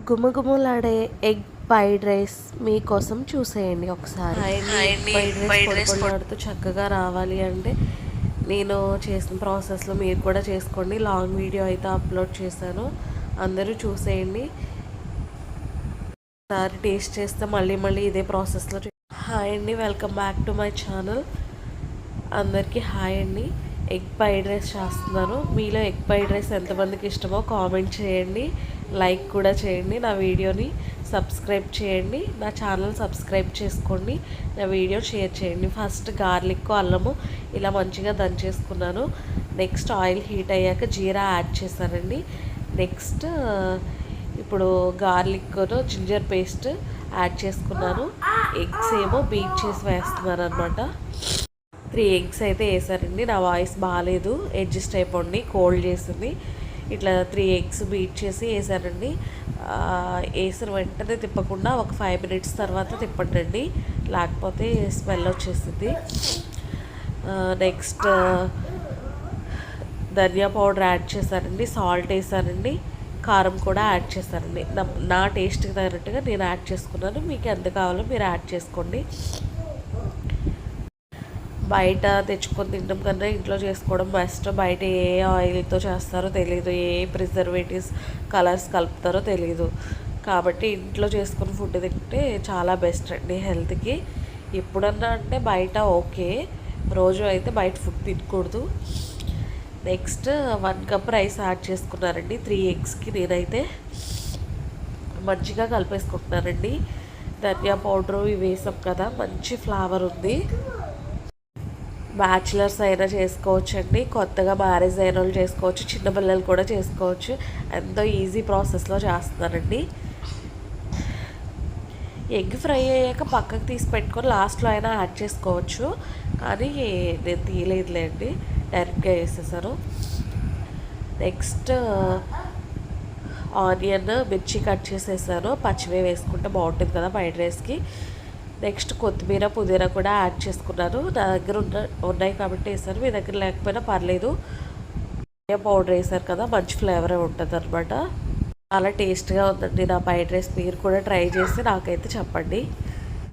గుమగుమలాడే egg fried rice మీకోసం చూసేయండి ఒకసారి. ఫ్రైడ్ రైస్ పొడి చక్కగా రావాలి అంటే నేను చేసిన ప్రాసెస్లో మీరు కూడా చేసుకోండి. లాంగ్ వీడియో అయితే అప్లోడ్ చేశాను, అందరూ చూసేయండి. ఒకసారి టేస్ట్ చేస్తే మళ్ళీ ఇదే ప్రాసెస్లో. హాయ్ అండి, welcome back to my channel. అందరికీ హాయ్ అండి. ఎగ్ ఫ్రైడ్ రైస్ చేస్తున్నాను. మీలో ఎగ్ ఫ్రైడ్ రైస్ ఎంతమందికి ఇష్టమో కామెంట్ చేయండి, లైక్ కూడా చేయండి, నా వీడియోని సబ్స్క్రైబ్ చేయండి, నా ఛానల్ సబ్స్క్రైబ్ చేసుకోండి, నా వీడియో షేర్ చేయండి. ఫస్ట్ గార్లిక్ అల్లము ఇలా మంచిగా దంచేసుకున్నాను. నెక్స్ట్ ఆయిల్ హీట్ అయ్యాక జీరా యాడ్ చేశానండి. నెక్స్ట్ ఇప్పుడు గార్లిక్ జింజర్ పేస్ట్ యాడ్ చేసుకున్నాను. ఎగ్స్ ఏమో బీట్ చేసి వేస్తున్నాను అనమాట. 3 ఎగ్స్ అయితే వేసారండి. నా వాయిస్ బాగాలేదు, అడ్జస్ట్ అయిపోండి, కోల్డ్ చేసింది. ఇట్లా 3 ఎగ్స్ బీట్ చేసి వేసానండి. వేసిన వెంటనే తిప్పకుండా ఒక 5 మినిట్స్ తర్వాత తిప్పండి, లేకపోతే స్మెల్ వచ్చేసింది. నెక్స్ట్ ధనియా పౌడర్ యాడ్ చేశానండి, సాల్ట్ వేసానండి, కారం కూడా యాడ్ చేశానండి. నా టేస్ట్కి తగినట్టుగా నేను యాడ్ చేసుకున్నాను. మీకు ఎంత కావాలో మీరు యాడ్ చేసుకోండి. బయట తెచ్చుకొని తినడం కన్నా ఇంట్లో చేసుకోవడం బెస్ట్. బయట ఏ ఆయిల్తో చేస్తారో తెలియదు, ఏ ప్రిజర్వేటివ్స్ కలర్స్ కలుపుతారో తెలియదు. కాబట్టి ఇంట్లో చేసుకుని ఫుడ్ తింటే చాలా బెస్ట్ అండి హెల్త్కి. ఎప్పుడన్నా అంటే బయట ఓకే, రోజు అయితే బయట ఫుడ్ తినకూడదు. నెక్స్ట్ 1 కప్ రైస్ యాడ్ చేసుకున్నానండి. 3 ఎగ్స్కి నేనైతే మంచిగా కలిపేసుకుంటున్నానండి. ధనియా పౌడరు ఇవి వేసాం కదా, మంచి ఫ్లేవర్ ఉంది. బ్యాచిలర్స్ అయినా చేసుకోవచ్చండి, కొత్తగా మ్యారేజ్ అయిన వాళ్ళు చేసుకోవచ్చు, చిన్న పిల్లలు కూడా చేసుకోవచ్చు. ఎంతో ఈజీ ప్రాసెస్లో చేస్తున్నానండి. ఎగ్ ఫ్రై అయ్యాక పక్కకు తీసి పెట్టుకొని లాస్ట్లో అయినా యాడ్ చేసుకోవచ్చు, కానీ నేను తీయలేదులేండి, డైరెక్ట్గా వేసేసాను. నెక్స్ట్ ఆనియన్ మిర్చి కట్ చేసేసాను. పచ్చివే వేసుకుంటే బాగుంటుంది కదా ఫ్రైడ్ రైస్కి. నెక్స్ట్ కొత్తిమీర పుదీనా కూడా యాడ్ చేసుకున్నాను. నా దగ్గర ఉన్నాయి కాబట్టి వేసాను, మీ దగ్గర లేకపోయినా పర్లేదు. పౌడర్ వేసారు కదా, మంచి ఫ్లేవరే ఉంటుంది అనమాట. చాలా టేస్ట్గా ఉందండి నా ఫ్రైడ్ రైస్. మీరు కూడా ట్రై చేసి నాకైతే చెప్పండి.